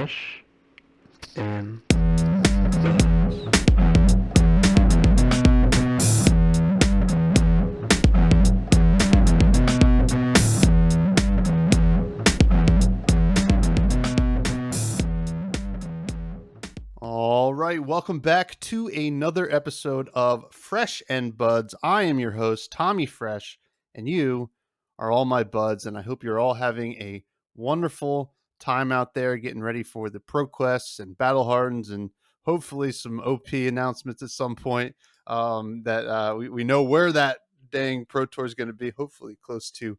Fresh and Buds. All right, welcome back to another episode of Fresh and Buds. I am your host, Tommy Fresh, and you are all my buds, and I hope you're all having a wonderful time out there getting ready for the ProQuests and Battle Hardens and hopefully some OP announcements at some point that we know where that dang Pro Tour is going to be, hopefully close to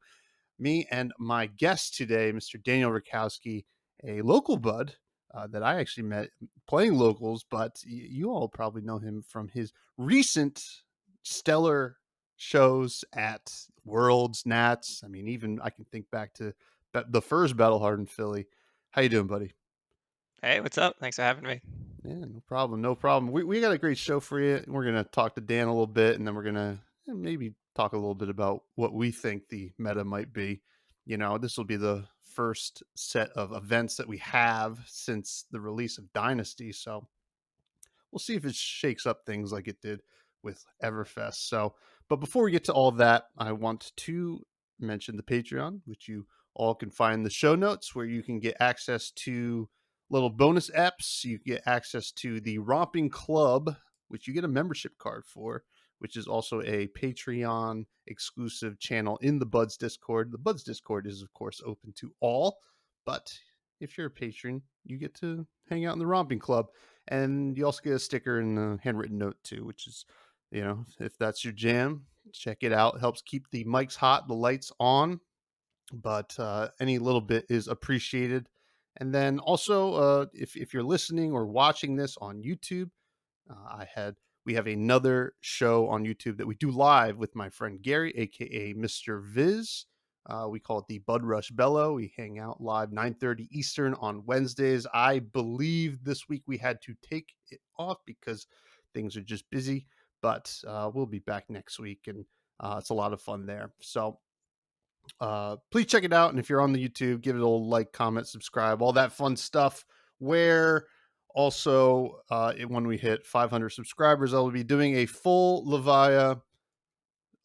me and my guest today, Mr. Daniel Rutkowski, a local bud that I actually met playing locals, but you all probably know him from his recent stellar shows at Worlds, Nats. I mean, even I can think back to the first Battle Hardened Philly. How you doing, buddy? Hey, what's up? Thanks for having me. Yeah, no problem. No problem. We got a great show for you. We're going to talk to Dan a little bit, and then we're going to maybe talk a little bit about what we think the meta might be. You know, this will be the first set of events that we have since the release of Dynasty. So we'll see if it shakes up things like it did with Everfest. So, but before we get to all of that, I want to mention the Patreon, which you all can find in the show notes, where you can get access to little bonus apps. You get access to the Romping Club, which you get a membership card for, which is also a Patreon exclusive channel in the Buds Discord. The Buds Discord is, of course, open to all, but if you're a patron, you get to hang out in the Romping Club. And you also get a sticker and a handwritten note too, which is, you know, if that's your jam, check it out. It helps keep the mics hot, the lights on, but any little bit is appreciated. And then also, if you're listening or watching this on YouTube, we have another show on YouTube that we do live with my friend Gary, aka Mr. Viz. We call it the Bud Rush Bellow. We hang out live 9:30 Eastern on Wednesdays. I believe this week we had to take it off because things are just busy, but we'll be back next week, and it's a lot of fun there. So please check it out, and if you're on the YouTube, give it a little like, comment, subscribe, all that fun stuff. Where also when we hit 500 subscribers, I will be doing a full Levia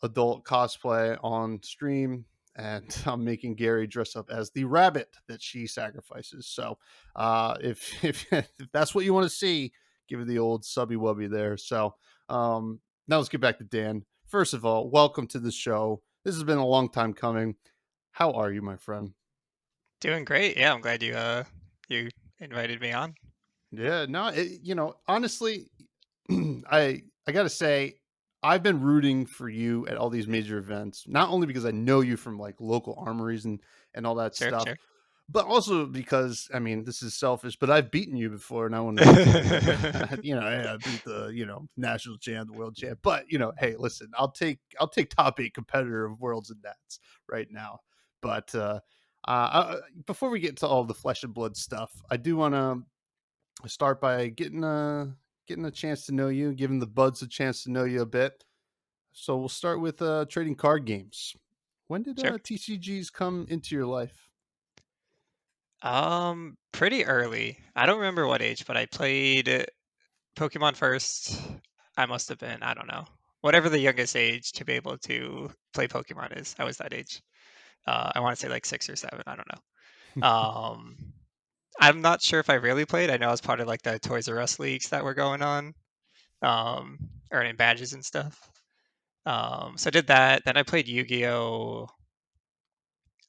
adult cosplay on stream, and I'm making Gary dress up as the rabbit that she sacrifices. So if that's what you want to see, give it the old subby wubby there. So now let's get back to Dan. First of all, welcome to the show. This has been a long time coming. How are you, my friend? Doing great. Yeah, I'm glad you invited me on. Yeah, no, honestly, I got to say, I've been rooting for you at all these major events, not only because I know you from like local armories and all that Sure, stuff, sure. but also because I mean, this is selfish, but I've beaten you before, and I want to make sure that hey, I beat the national champ, the world champ. But hey, listen, I'll take top 8 competitor of worlds and nats right now. But before we get to all the flesh and blood stuff, I do want to start by getting a chance to know you, giving the buds a chance to know you a bit. So we'll start with trading card games. When did Sure. TCGs come into your life? Pretty early. I don't remember what age, but I played Pokemon first. I must have been, I don't know, whatever the youngest age to be able to play Pokemon is. I was that age. I want to say like 6 or 7. I don't know. I'm not sure if I really played. I know I was part of like the Toys R Us leagues that were going on, earning badges and stuff. So I did that. Then I played Yu-Gi-Oh!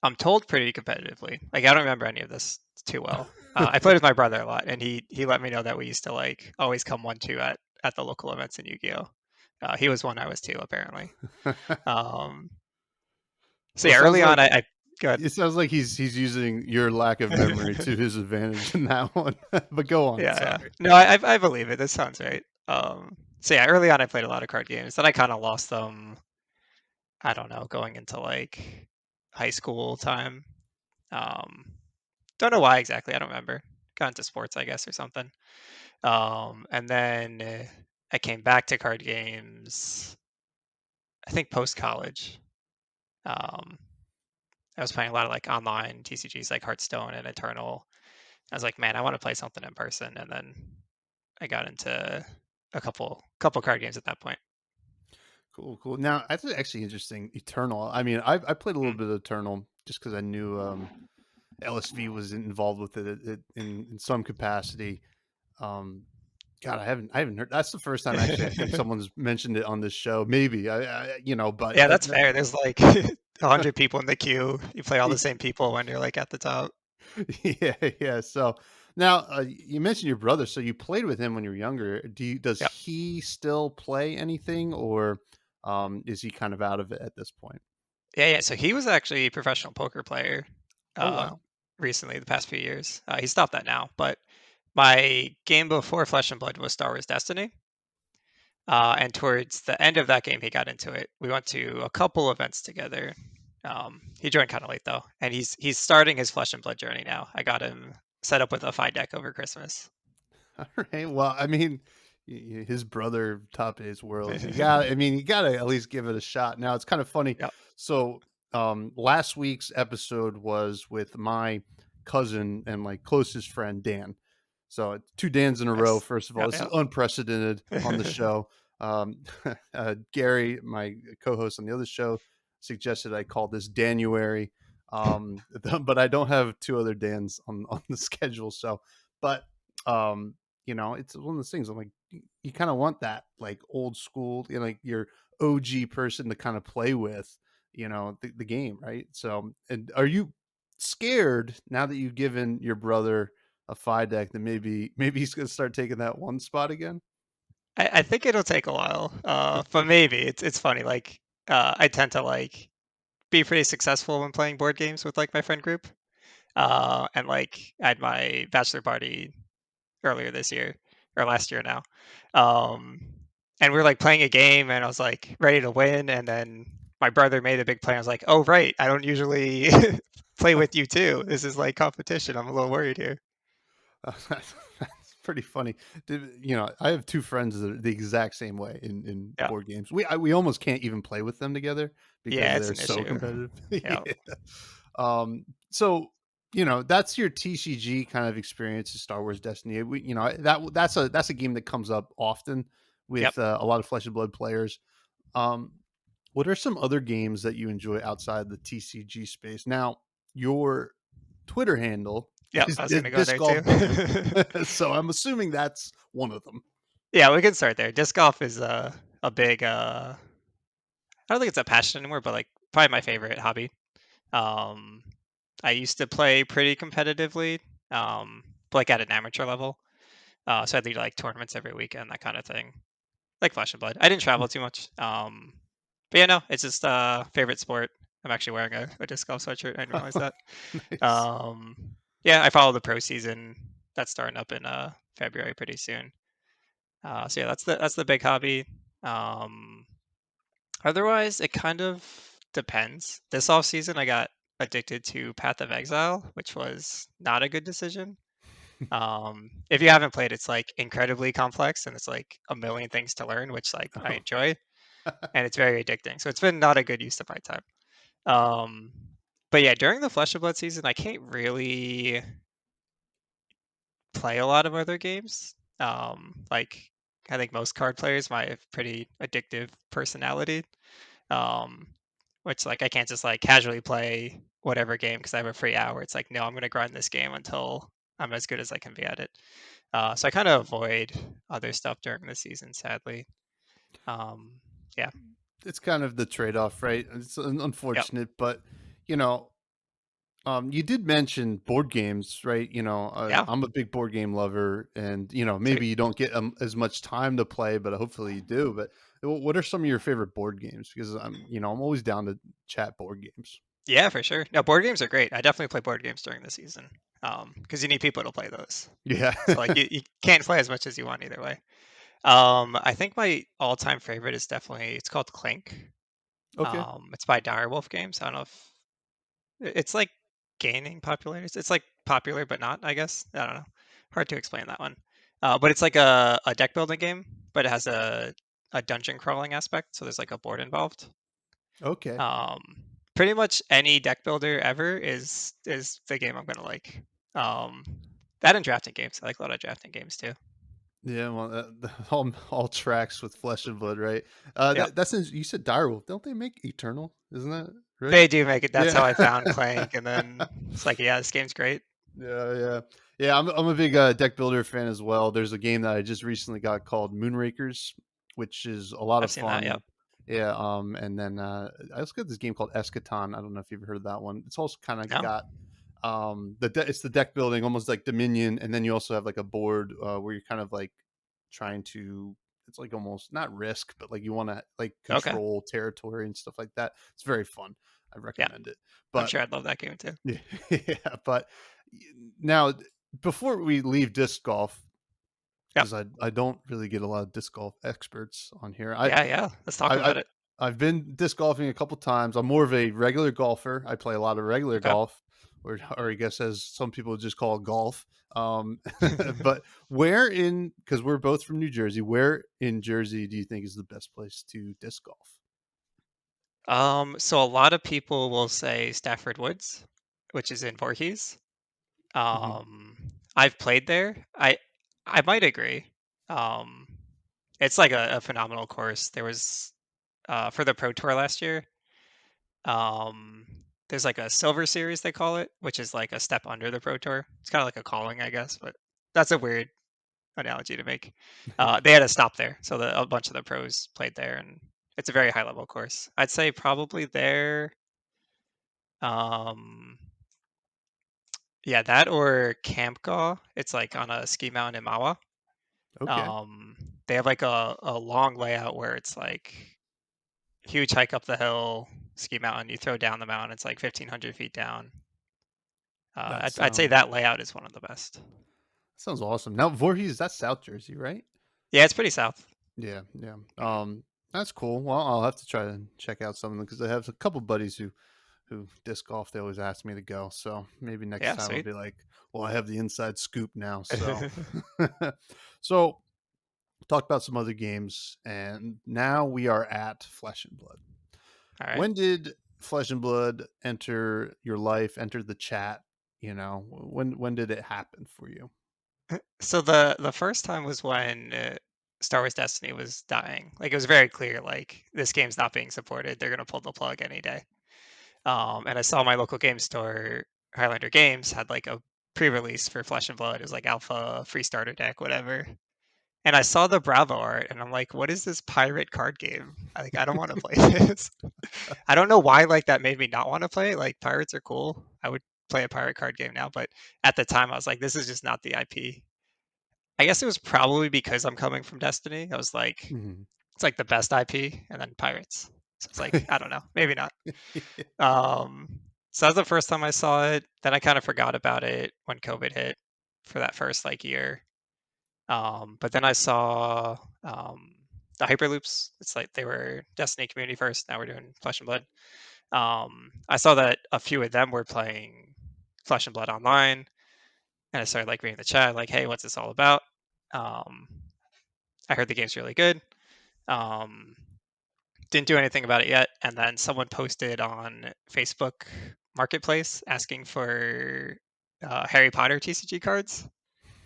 I'm told pretty competitively. Like I don't remember any of this too well. I played with my brother a lot, and he let me know that we used to like always come 1-2 at the local events in Yu-Gi-Oh. He was one, I was two, apparently. Um, so Well, it yeah, sounds early on, like I good. he's using your lack of memory to his advantage in that one. But go on. Yeah, yeah. Sorry. No, I believe it. This sounds right. So yeah, early on, I played a lot of card games. Then I kind of lost them. I don't know, going into like high school time. Um, don't know why exactly. I don't remember. Got into sports, I guess, or something. And then I came back to card games. I think post college. Um, I was playing a lot of like online TCGs like Hearthstone and Eternal. I was like, man, I want to play something in person, and then I got into a couple card games at that point. Cool, cool. Now that's actually interesting. Eternal. I mean, I played a little Mm. bit of Eternal just because I knew LSV was involved with it in some capacity. Um, God, I haven't heard. That's the first time actually. I think someone's mentioned it on this show. Maybe but Yeah, that's fair. There's like 100 people in the queue. You play all the same people when you're like at the top. yeah, yeah. So now you mentioned your brother. So you played with him when you were younger. Does Yep. he still play anything, or is he kind of out of it at this point? Yeah. So he was actually a professional poker player Oh uh, wow. recently, the past few years. He stopped that now, but my game before Flesh and Blood was Star Wars Destiny. And towards the end of that game, he got into it. We went to a couple events together. He joined kind of late though, and he's starting his Flesh and Blood journey now. I got him set up with a 5 deck over Christmas. All right. Well, I mean, his brother top of his world. You got. I mean, you got to at least give it a shot. Now it's kind of funny. Yep. So, last week's episode was with my cousin and my closest friend Dan. So two Dans in a row. Nice. First of all, this is Yep. unprecedented on the show. Gary, my co-host on the other show, suggested I call this Danuary. But I don't have two other Dans on the schedule. So, but um it's one of those things. I'm like, you kind of want that like old school, like your OG person to kind of play with, the game, right? So, and are you scared now that you've given your brother a 5 deck that maybe he's gonna start taking that one spot again? I think it'll take a while, but maybe it's funny. Like I tend to like be pretty successful when playing board games with like my friend group. And like I had my bachelor party earlier this year or last year now. Um, and we were like playing a game and I was like ready to win. And then my brother made a big play. I was like, oh, right. I don't usually play with you too. This is like competition. I'm a little worried here. That's pretty funny. I have two friends that are the exact same way in Yeah. board games. We almost can't even play with them together because Yeah, it's they're an so issue. competitive. Yeah. Yeah. So that's your TCG kind of experience of Star Wars Destiny. That's a game that comes up often Yep. with a lot of Flesh and Blood players. Um, what are some other games that you enjoy outside the TCG space? Now, your Twitter handle Yep. is I was going to go Disc there too. Golf Dan, so I'm assuming that's one of them. Yeah, we can start there. Disc golf is a big, I don't think it's a passion anymore, but like probably my favorite hobby. Um, I used to play pretty competitively, but like at an amateur level. So I'd do like tournaments every weekend, that kind of thing. Like Flesh and Blood. I didn't travel too much. But yeah, no, it's just favorite sport. I'm actually wearing a disc golf sweatshirt. I didn't realize that. Nice. Um, yeah, I follow the pro season. That's starting up in February pretty soon. So yeah, that's the big hobby. Um, Otherwise, it kind of depends. This off season, I got addicted to Path of Exile, which was not a good decision. If you haven't played, it's like incredibly complex and it's like a million things to learn, which like I Oh. enjoy, and it's very addicting. So it's been not a good use of my time. Um, but yeah, during the Flesh and Blood season, I can't really play a lot of other games. Like I think most card players might have pretty addictive personality. Um, which like I can't just like casually play whatever game because I have a free hour. It's like no, I'm gonna grind this game until I'm as good as I can be at it. So I kind of avoid other stuff during the season, sadly. Um, yeah, It's kind of the trade-off, right? It's yep, unfortunate, but you know, you did mention board games, right? yeah, I'm a big board game lover, and sweet. maybe you don't get as much time to play, but hopefully you do. But what are some of your favorite board games? Because I'm always down to chat board games. Yeah, for sure. No, board games are great. I definitely play board games during the season because you need people to play those. Yeah. So like you can't play as much as you want either way. I think my all-time favorite is definitely it's called Clink. Okay. It's by Direwolf Games. I don't know if it's like gaining popularity. It's like popular but not, I guess. I don't know. Hard to explain that one. But it's like a deck building game, but it has a dungeon crawling aspect. So there's like a board involved. Okay. Um, Pretty much any deck builder ever is the game I'm gonna like. Um, That and drafting games. I like a lot of drafting games too. Yeah, well, all tracks with Flesh and Blood, right? Yep. That's you said Direwolf. Don't they make Eternal? Isn't that right? They do make it. That's Yeah. how I found Clank, and then it's like, yeah, this game's great. Yeah. I'm a big deck builder fan as well. There's a game that I just recently got called Moonrakers, which is a lot I've of seen that. fun. Yep. Yeah. And then I also got this game called Eschaton. I don't know if you've heard of that one. It's also kind of No. got it's the deck building, almost like Dominion, and then you also have like a board where you're kind of like trying to. It's like almost not risk, but like you want to like Okay. control territory and stuff like that. It's very fun. I Yeah. recommend it. I'm But sure I'd love that game too. yeah, yeah, but now before we leave disc golf, Yep. because I don't really get a lot of disc golf experts on here. Yeah. Yeah. Let's talk I about it. I've been disc golfing a couple times. I'm more of a regular golfer. I play a lot of regular Okay. golf, or I guess as some people just call it golf. But where in because we're both from New Jersey, where in Jersey do you think is the best place to disc golf? So a lot of people will say Stafford Woods, which is in Voorhees. Mhm. I've played there. I might agree. Um, it's like a phenomenal course. There was for the Pro Tour last year. Um, there's like a Silver Series they call it, which is like a step under the Pro Tour. It's kind of like a calling, I guess, but that's a weird analogy to make. They had a stop there, so a bunch of the pros played there, and it's a very high level course. I'd say probably there. Um, yeah, that or Campgaw. It's like on a ski mountain in Mawa. Okay, Um, they have like a long layout where it's like huge hike up the hill, ski mountain. You throw down the mountain, it's like 1,500 feet down. that I'd say sounds that layout is one of the best. sounds awesome. Now Voorhees, that's South Jersey, right? Yeah, it's pretty south. Yeah, yeah. That's cool. Well, I'll have to try to check out some of them because I have a couple buddies who disc golf. They always ask me to go, so maybe next Yeah, time I'll sweet. be like, well, I have the inside scoop now. So, so talk about some other games, and now we are at Flesh and Blood. All right. When did Flesh and Blood enter your life? Enter the chat? When did it happen for you? So the first time was when Star Wars Destiny was dying. Like it was very clear, like this game's not being supported. They're gonna pull the plug any day. And I saw my local game store, Highlander Games, had like a pre-release for Flesh and Blood. It was like alpha, free starter deck, whatever. And I saw the Bravo art, and I'm like, "What is this pirate card game? Like, I don't want to play this." I don't know why. Like that made me not want to play it. Like pirates are cool. I would play a pirate card game now, but at the time, I was like, "This is just not the IP." I guess it was probably because I'm coming from Destiny. I was like, Mhm. "It's like the best IP," and then pirates. So it's like, I don't know, maybe not. Um, so that was the first time I saw it. Then I kind of forgot about it when COVID hit for that first like year. But then I saw the Hyperloops. It's like they were Destiny community first. Now we're doing Flesh and Blood. I saw that a few of them were playing Flesh and Blood online, and I started like reading the chat, like, "Hey, what's this all about?" Um, I heard the game's really good. Um, didn't do anything about it yet, and then someone posted on Facebook Marketplace asking for Harry Potter TCG cards,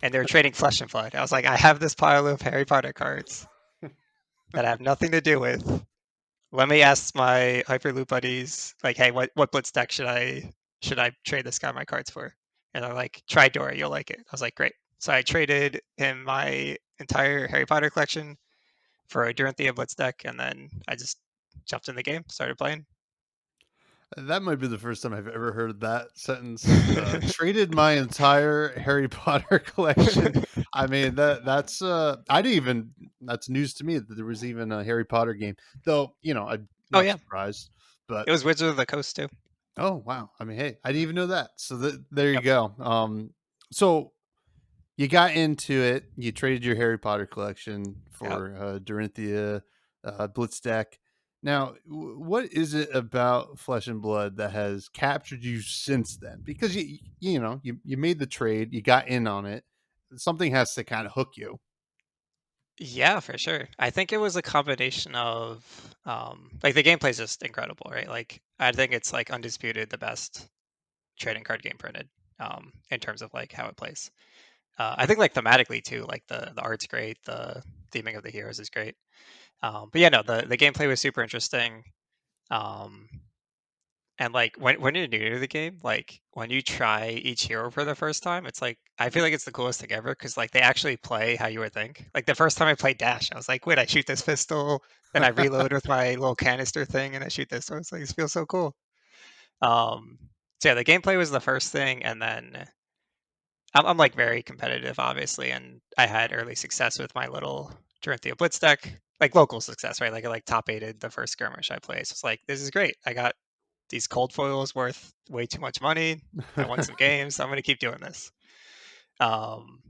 and they were trading Flesh and Blood. I was like, I have this pile of Harry Potter cards that I have nothing to do with. Let me ask my Hyperloop buddies, like, hey, what blitz deck should I trade this guy my cards for? And they're like, try Dora, you'll like it. I was like, great. So I traded him my entire Harry Potter collection for a Duranthea blitz deck, and then I just jumped in the game, started playing. That might be the first time I've ever heard that sentence. Traded my entire Harry Potter collection. I mean that's I didn't even that's news to me that there was even a Harry Potter game. Though, I'm Oh not yeah, surprised. But it was Wizard of the Coast too. oh wow. I mean, hey, I didn't even know that. So there you Yep. go. So you got into it. You traded your Harry Potter collection Yep. for Dorinthia Blitz deck. Now, what is it about Flesh and Blood that has captured you since then? Because you made the trade, you got in on it. Something has to kind of hook you. Yeah, for sure. I think it was a combination of like the gameplay is just incredible, right? Like I think it's like undisputed the best trading card game printed in terms of like how it plays. I think like thematically too, like the art's great, the theming of the heroes is great. But yeah, no, the gameplay was super interesting. Um, and like when you're new to the game, like when you try each hero for the first time, it's like I feel like it's the coolest thing ever because like they actually play how you would think. Like the first time I played Dash, I was like, wait, I shoot this pistol, then I reload with my little canister thing, and I shoot this. So it's like this feels so cool. Um, so yeah, the gameplay was the first thing, and then I'm like very competitive, obviously, and I had early success with my little Dorinthia Blitz deck, like local success, right? Like I like top eighted the first skirmish I played. So it's like this is great. I got these cold foils worth way too much money. I won some games. So I'm gonna keep doing this. Um,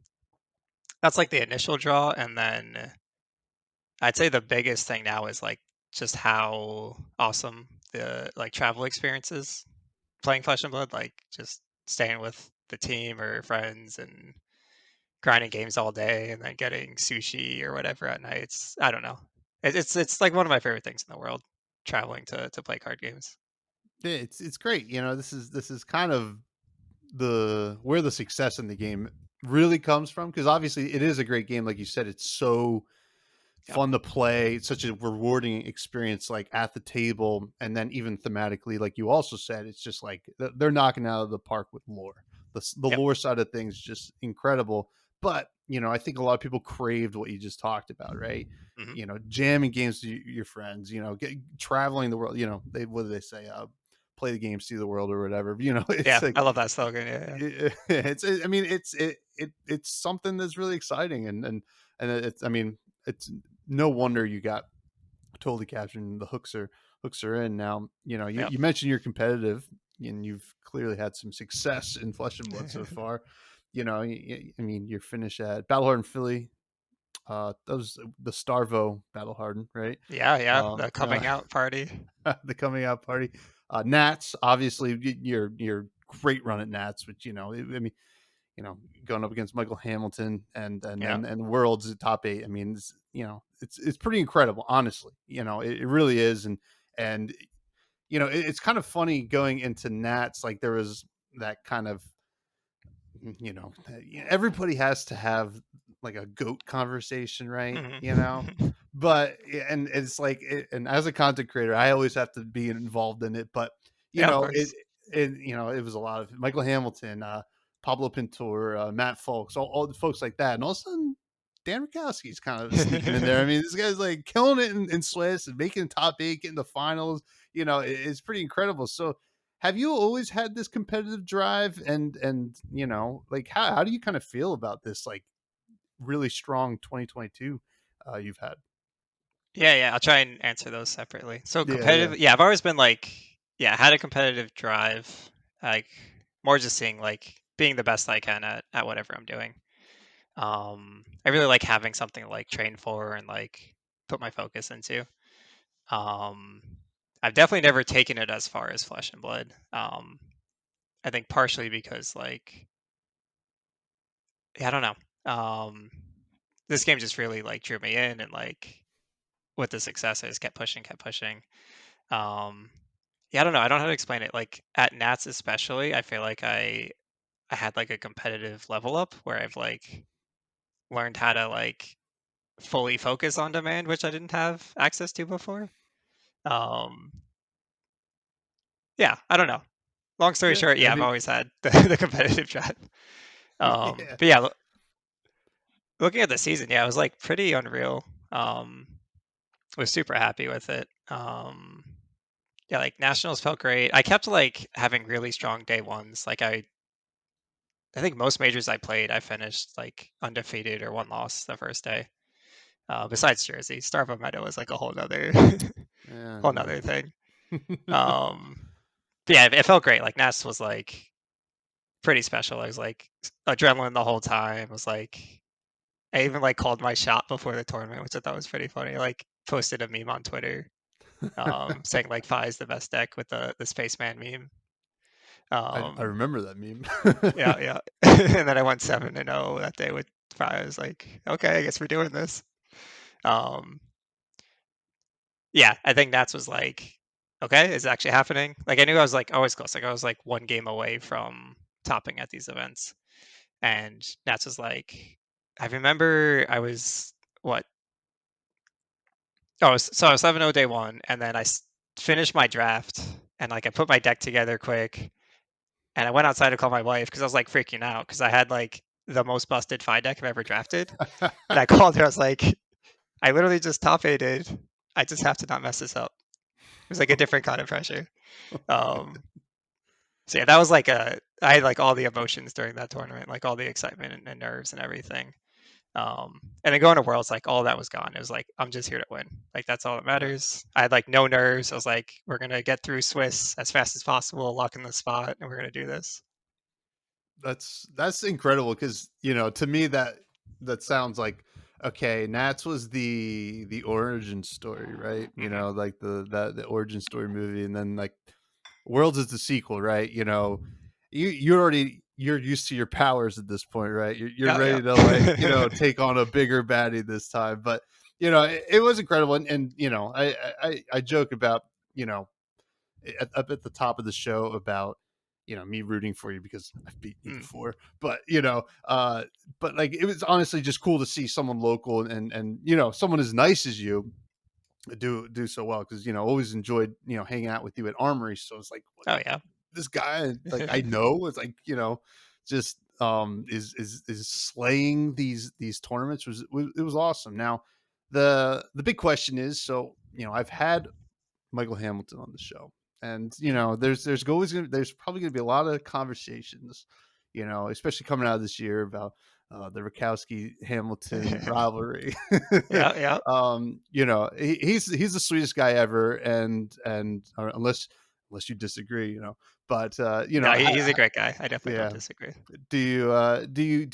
that's like the initial draw, and then I'd say the biggest thing now is like just how awesome the like travel experience is playing Flesh and Blood. Like just staying with the team or friends and grinding games all day and then getting sushi or whatever at night. I don't know. It's like one of my favorite things in the world, traveling to play card games. Yeah, it's great. This is kind of the where the success in the game really comes from, because obviously it is a great game. Like you said, it's so Yep. fun to play, such a rewarding experience, like at the table, and then even thematically, like you also said, it's just like they're knocking out of the park with lore. The Yep. lore side of things is just incredible. But I think a lot of people craved what you just talked about, right? Hmm. Jamming games to your friends, traveling the world. They what do they say? Play the game, see the world, or whatever. Yeah, It's like I love that slogan. Yeah, I mean, it's something that's really exciting, and it's, I mean, it's no wonder you got totally captured. The hooks are in now. You, yeah. you mentioned you're competitive, and you've clearly had some success in Flesh and Blood so Yep. far. I mean, your finish at Battle Hardened Philly. That was the Starvo Battle Hardened, right? Yeah, yeah. Um, The coming out party. the coming out party. Nats, obviously, your great run at Nats, which I mean, going up against Michael Hamilton and Yeah. and and Worlds at top eight. I mean, it's pretty incredible, honestly. It really is, and it's kind of funny going into Nats. Like there was that kind of everybody has to have like a goat conversation, right? Hmm. But and it's like and as a content creator, I always have to be involved in it. But Yeah, of it course. it was a lot of Michael Hamilton, Pablo Pintor, Matt Folks, all the folks like that, and all of a sudden Dan Rutkowski's kind of sneaking in there. I mean, this guy's like killing it in Swiss and making top eight, getting the finals. It's pretty incredible. So have you always had this competitive drive, and like how do you kind of feel about this like really strong 2022 you've had? Yeah, yeah. I'll try and answer those separately. So Yeah, yeah. competitive. Yeah, I've always been like, yeah, had a competitive drive. Like more just seeing like being the best I can at whatever I'm doing. I really like having something to like train for and like put my focus into. Um, I've definitely never taken it as far as Flesh and Blood. I think partially because like, yeah, I don't know. This game just really like drew me in and like with the success, I just kept pushing, kept pushing. Um, yeah, I don't know. I don't know how to explain it. Like at Nats especially, I feel like I had like a competitive level up where I've like learned how to like fully focus on demand, which I didn't have access to before. Um, yeah, I don't know. Long story Yeah, short, I yeah, I've mean, always had the competitive drive. yeah. But yeah, looking at the season, yeah, it was like pretty unreal. Was super happy with it. Yeah, like nationals felt great. I kept like having really strong day ones. Like I think most majors I played, I finished like undefeated or one loss the first day. Besides Jersey, Starvo Meadow was like a whole nother Yeah, whole yeah. nother thing. But yeah, it felt great. Like Nats was like pretty special. I was like adrenaline the whole time. I was like I even like called my shot before the tournament, which I thought was pretty funny. I like posted a meme on Twitter, saying like Fi is the best deck with the spaceman meme. I Um, remember that meme. yeah, yeah. And then I went 7-0 that day with Fi. I was like, okay, I guess we're doing this. Um, yeah, I think Nats was like, okay, is it actually happening? Like I knew I was like always close. Like I was like one game away from topping at these events. And Nats was like, I remember I was what? So I was 7-0 day one, and then I finished my draft, and like I put my deck together quick, and I went outside to call my wife because I was like freaking out because I had like the most busted FI deck I've ever drafted, and I called her. I was like, I literally just top aided. I just have to not mess this up. It was like a different kind of pressure. Um, so yeah, that was like I had like all the emotions during that tournament, like all the excitement and nerves and everything. And then going to Worlds, like all that was gone. It was like I'm just here to win. Like that's all that Yeah. matters. I had like no nerves. I was like, we're gonna get through Swiss as fast as possible, lock in the spot, and we're gonna do this. That's incredible because to me that sounds like okay. Nats was the origin story, right? Hmm. Like the origin story movie, and then like Worlds is the sequel, right? You're used to your powers at this point, right? You're Yeah, yeah. ready to like take on a bigger baddie this time, but it was incredible, and I joke about you know up at the top of the show about me rooting for you because I've beaten you Mm. before, but but like it was honestly just cool to see someone local and someone as nice as you do so well because always enjoyed hanging out with you at Armory. So it's like Oh yeah. this guy like I know it's like just is slaying these tournaments was it was awesome. Now the big question is, so I've had Michael Hamilton on the show. And there's probably gonna be a lot of conversations, especially coming out of this year about the Rutkowski Hamilton rivalry. Yeah, yeah. He's the sweetest guy ever, and unless you disagree, but No, he's a great guy. I definitely don't yeah. disagree. Do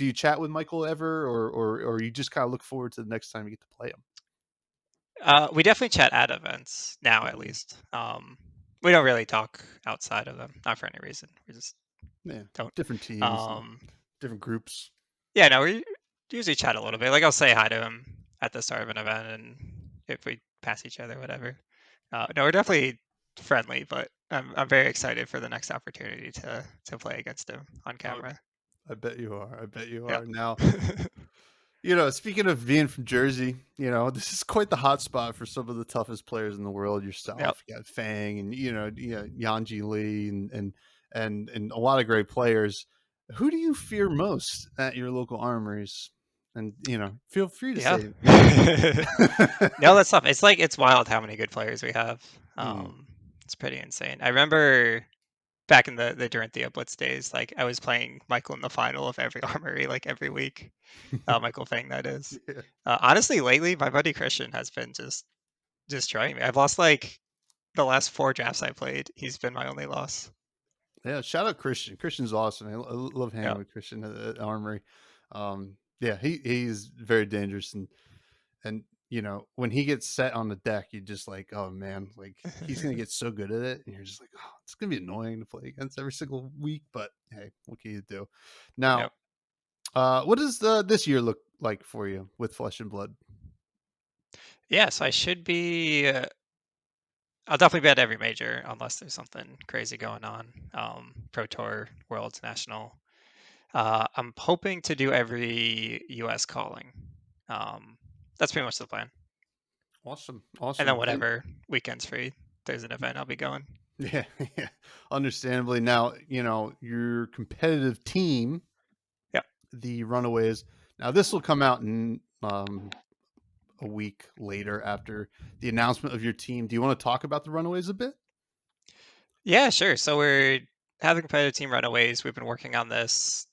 you chat with Michael ever, or you just kind of look forward to the next time you get to play him? We definitely chat at events now, at Mhm. least. We don't really talk outside of them, not for any reason. We just Yeah, don't. different teams and Um, different groups. yeah, no, we usually chat a little bit. Like I'll say hi to him at the start of an event, and if we pass each other, whatever. No, we're definitely friendly, but I'm very excited for the next opportunity to play against him on Oh, camera. I bet you are. I bet you Yeah. are. Now, speaking of being from Jersey, this is quite the hot spot for some of the toughest players in the world. Yep. Yourself, you got Fang, and Yanji Lee, and a lot of great players. Who do you fear most at your local armories? And feel free to Yeah. say me. No, that's tough. It's like it's wild how many good players we have. Mm. It's pretty insane. I remember back in the Dorinthia Blitz days, like I was playing Michael in the final of every armory, like every week. Michael Fang, that is. Yeah. Honestly, lately, my buddy Christian has been just destroying me. I've lost like the last 4 drafts I played. He's been my only loss. Yeah, shout out Christian. Christian's awesome. I love hanging Yeah. with Christian at Armory. Yeah, he's very dangerous, and when he gets set on the deck, you're just like, oh man, like he's gonna get so good at it, and you're just like, oh, it's gonna be annoying to play against every single week. But hey, what can you do? Now, Yep. what does this year look like for you with Flesh and Blood? Yeah, so I should be. I'll definitely be at every major unless there's something crazy going on. Pro Tour, Worlds, National. I'm hoping to do every US calling. Um, that's pretty much the plan. Awesome, And then awesome, and whatever weekend's free, there's an event, I'll be going. yeah, yeah, understandably. Now, your competitive team, Yeah. the Runaways. Now, this will come out in a week later after the announcement of your team. Do you want to talk about the Runaways a bit? Yeah, sure. So we're having competitive team runaways. We've been working on this,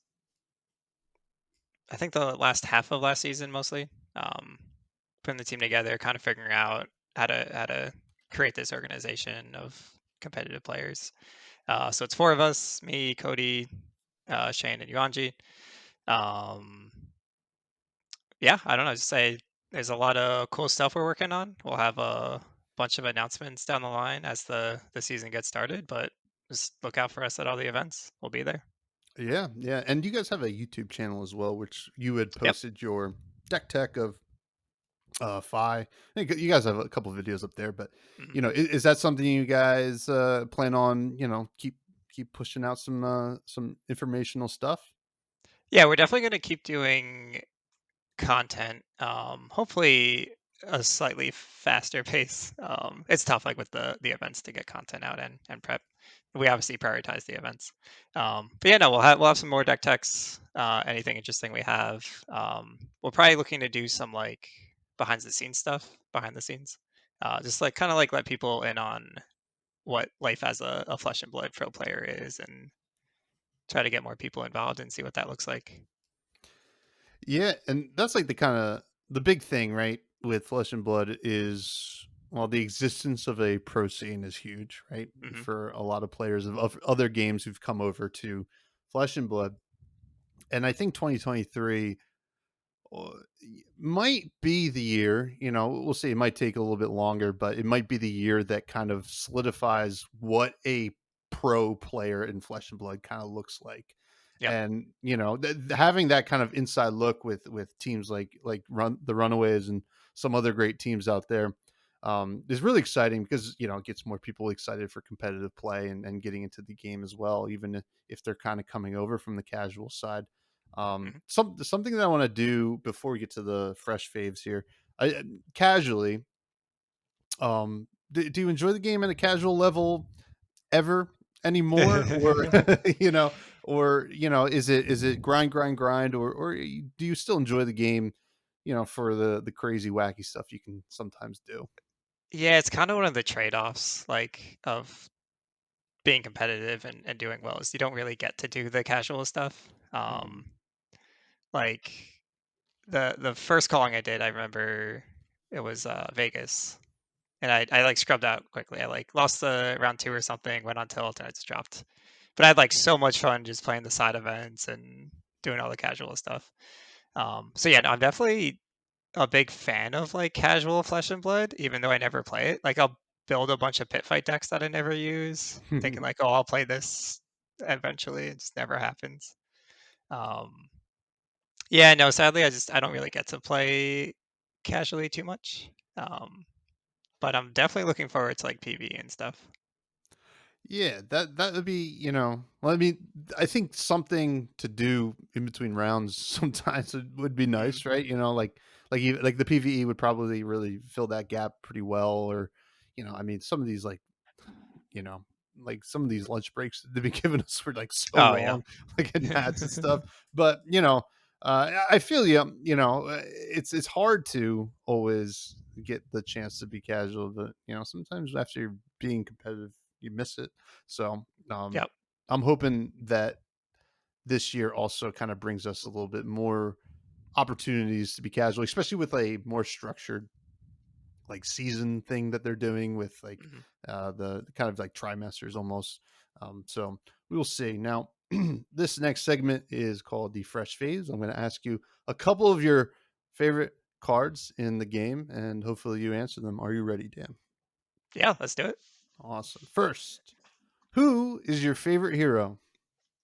I think the last half of last season mostly. Um, Putting the team together, kind of figuring out how to create this organization of competitive players. So it's 4 of us: me, Cody, Shane, and Yuanji. Um, yeah, I don't know. Just say there's a lot of cool stuff we're working on. We'll have a bunch of announcements down the line as the season gets started, but just look out for us at all the events. We'll be there. Yeah, yeah. And you guys have a YouTube channel as well, which you had Yep. posted your deck tech of Fi. I think you guys have a couple videos up there, but Mhm. is that something you guys plan on, keep pushing out some informational stuff? Yeah, we're definitely gonna keep doing content. Hopefully a slightly faster pace. It's tough, like with the events, to get content out and prep. We obviously prioritize the events. But yeah, no, we'll have some more deck techs. Anything interesting we have. We're probably looking to do some like behind the scenes stuff. Behind the scenes, just like kind of like let people in on what life as a flesh and blood pro player is, and try to get more people involved and see what that looks like. Yeah, and that's like the big thing, right? With Flesh and Blood is, well, the existence of a pro scene is huge, right? Hmm. For a lot of players of other games who've come over to Flesh and Blood. And I think 2023 might be the year, we'll see. It might take a little bit longer, but it might be the year that kind of solidifies what a pro player in Flesh and Blood kind of looks like. Yep. And having that kind of inside look with teams like the Runaways and some other great teams out there is really exciting, because it gets more people excited for competitive play and getting into the game as well, even if they're kind of coming over from the casual side. Hmm. Something that I want to do before we get to the fresh faves here, casually. Do you enjoy the game at a casual level ever anymore, or is it grind, or do you still enjoy the game? For the crazy wacky stuff you can sometimes do. Yeah, it's kind of one of the trade-offs, like of being competitive and doing well, is you don't really get to do the casual stuff. Mhm. Like the first calling I did, I remember it was Vegas, and I like scrubbed out quickly. I like lost the round two or something, went on tilt, and I just dropped. But I had like so much fun just playing the side events and doing all the casual stuff. So yeah, no, I'm definitely a big fan of like casual Flesh and Blood, even though I never play it. Like I'll build a bunch of pit fight decks that I never use, thinking like, oh, I'll play this eventually. It just never happens. Um, yeah, no, sadly, I don't really get to play casually too much. Um, but I'm definitely looking forward to like PvE and stuff. Yeah, that would be, well, I mean, I think something to do in between rounds sometimes would be Mm. nice, right? Like the PvE would probably really fill that gap pretty well, or I mean, some of these you know, some of these lunch breaks they've been giving us for like so Oh yeah. long, like in mats and stuff. But I feel you. It's hard to always get the chance to be casual, but sometimes after you're being competitive, you miss it. So Yep. I'm hoping that this year also kind of brings us a little bit more opportunities to be casual, especially with a more structured like season thing that they're doing with like Mhm. the kind of like trimesters almost. So we will see. Now, this next segment is called the Fresh Phase. I'm going to ask you a couple of your favorite cards in the game, and hopefully you answer them. Are you ready, Dan? Yeah, let's do it. Awesome. First, who is your favorite hero?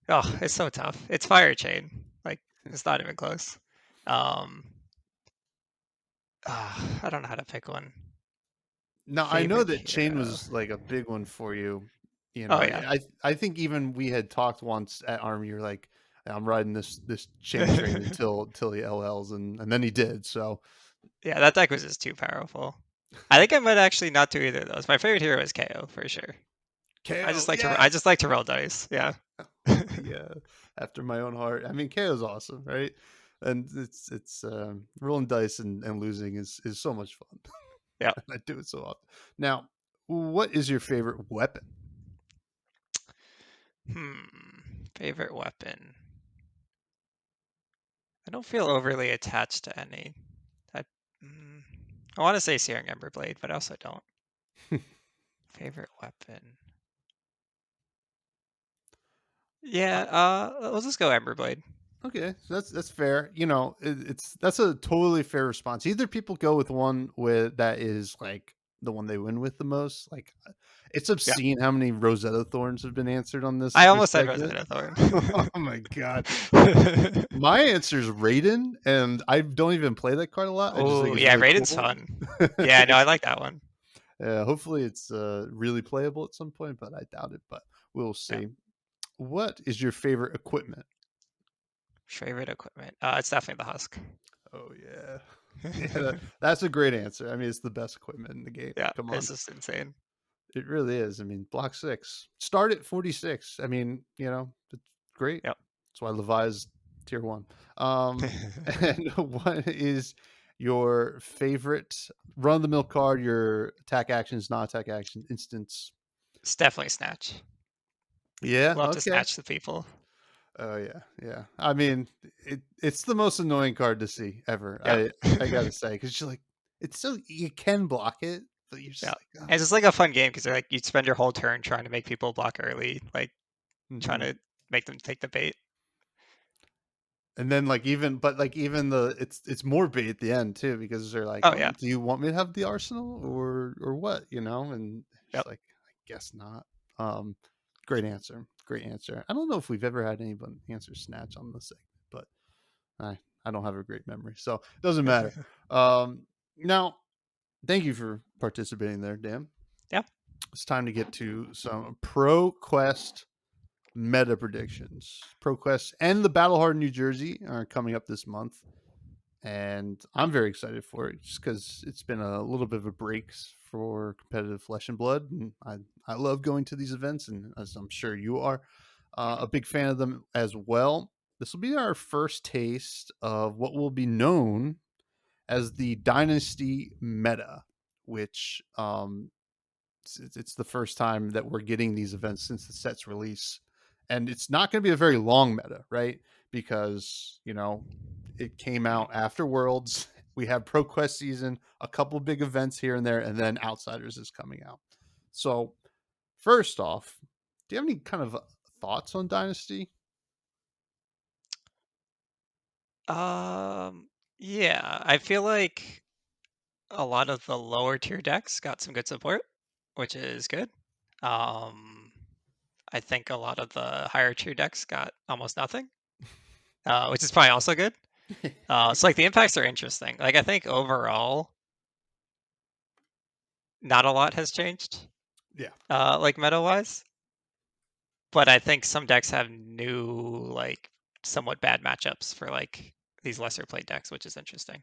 Oh, it's so tough. It's Fire Chain. Like it's not even close. Um, I don't know how to pick one. Now I know Favorite that Chain hero. was like a big one for you. Oh yeah. I think even we had talked once at Army. You're like, I'm riding this Chain train until he LLs, and then he did. So Yeah, that deck was just too powerful. I think I might actually not do either of those. My favorite hero is KO for sure. KO, I yes, just like to roll dice. Yeah. yeah, after my own heart. I mean, KO's awesome, right? And it's rolling dice and losing is so much fun. Yeah. I do it so often. Now, what is your favorite weapon? Favorite weapon. I don't feel overly attached to any. I mm, I want to say Searing Emberblade, but I also don't. Favorite weapon. Yeah, we'll just go Emberblade. Okay, so that's fair. That's a totally fair response. Either people go with one with that is like the one they win with the most. Like, it's Yeah. obscene how many Rosetta Thorns have been answered on I this almost said segment. Rosetta Thorn. Oh my god, my answer is Raiden, and I don't even play that card a lot. I just think Oh, it's yeah, really Raiden's cool. fun. Yeah, no, I like that one. Hopefully, it's really playable at some point, but I doubt it. But we'll Yeah. see. What is your favorite equipment? Favorite equipment? It's definitely the husk. Oh yeah. Yeah, that's a great answer. I mean, it's the best equipment in the game. Yeah, Come on. it's just insane. It really is. I mean, block 6. Start at 46. I mean, it's great. Yep. That's why Levi's tier 1. And what is your favorite run of the mill card, your attack actions, non-attack action, instance? It's definitely snatch. Yeah, Love to okay. snatch the people. Oh yeah. I mean, it's the most annoying card to see ever. Yeah. I gotta say, because you're like, it's so you can block it, but you're just Yeah. like, oh. And it's just like a fun game because like you'd spend your whole turn trying to make people block early, like trying Mhm. to make them take the bait. And then even the it's more bait at the end too, because they're like, Oh oh, yeah. do you want me to have the arsenal or what? And it's Yep. like, I guess not. Great answer. Great answer. I don't know if we've ever had anyone answer snatch on this segment, but I don't have a great memory, so it doesn't matter. Now, thank you for participating there, Dan. Yeah. It's time to get to some ProQuest meta predictions. ProQuest and the Battle New Jersey are coming up this month, and I'm very excited for it just because it's been a little bit of a break for competitive Flesh and Blood, and I love going to these events, and as I'm sure you are, a big fan of them as well. This will be our first taste of what will be known as the Dynasty meta, which it's the first time that we're getting these events since the set's release, and it's not going to be a very long meta, right? Because it came out after Worlds. We have ProQuest season, a couple of big events here and there, and then Outsiders is coming out. So first off, do you have any kind of thoughts on Dynasty? Yeah, I feel like a lot of the lower tier decks got some good support, which is good. I think a lot of the higher tier decks got almost nothing, which is probably also good. So like the impacts are interesting. Like I think overall, not a lot has changed. Yeah. Like meta wise, but I think some decks have new like somewhat bad matchups for like these lesser played decks, which is interesting.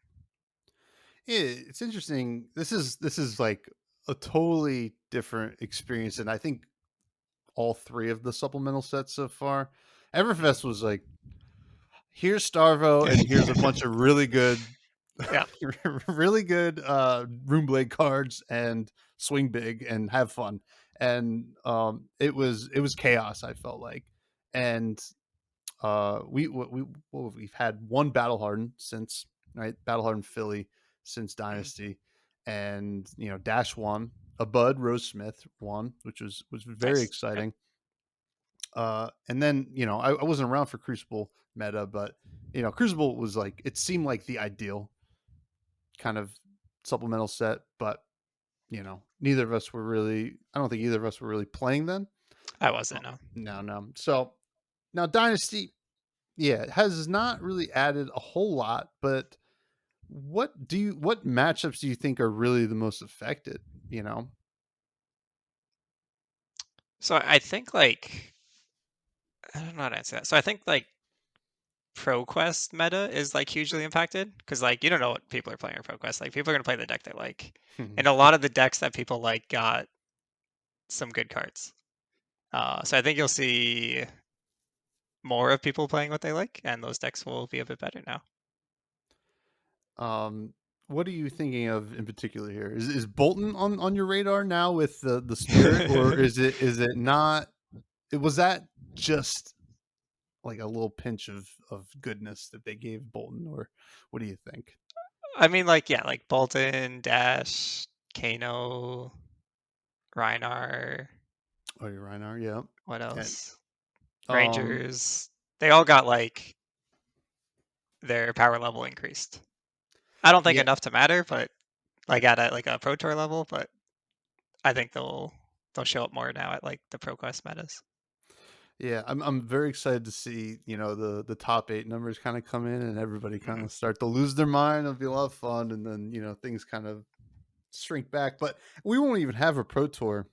It's interesting. This is like a totally different experience, and I think all 3 of the supplemental sets so far. Everfest was like, here's Starvo, and here's a bunch of really good, Yeah. really good Room Blade cards, and swing big and have fun. And it was chaos. I felt like, and we've had one Battle Hardened since, right, Battle Hardened Philly since Dynasty, and Dash won, a Bud Rose Smith won, which was very Nice. Yep. exciting. And then I wasn't around for Crucible meta, but Crucible was like, it seemed like the ideal kind of supplemental set, but neither of us were really. I don't think either of us were really playing then. I wasn't, no. No. So now Dynasty, yeah, it has not really added a whole lot, but what matchups do you think are really the most affected? So I think like I don't know how to answer that. So I think like ProQuest meta is like hugely impacted because like you don't know what people are playing in ProQuest. Like people are gonna play the deck they like, and a lot of the decks that people like got some good cards. So I think you'll see more of people playing what they like, and those decks will be a bit better now. What are you thinking of in particular here? Is Bolton on your radar now with the spirit, or is it not? Was that just like a little pinch of goodness that they gave Bolton, or what do you think? I mean, like yeah, like Bolton, Dash, Kano, Rhinar. Oh, you're Reinar, yeah. What And else? um, Rangers. They all got like their power level increased. I don't think yeah, enough to matter, but like at a pro tour level, but I think they'll show up more now at like the ProQuest metas. yeah. I'm very excited to see the top 8 numbers kind of come in, and everybody kind Mhm. of start to lose their mind. It'll be a lot of fun, and then things kind of shrink back. But we won't even have a pro tour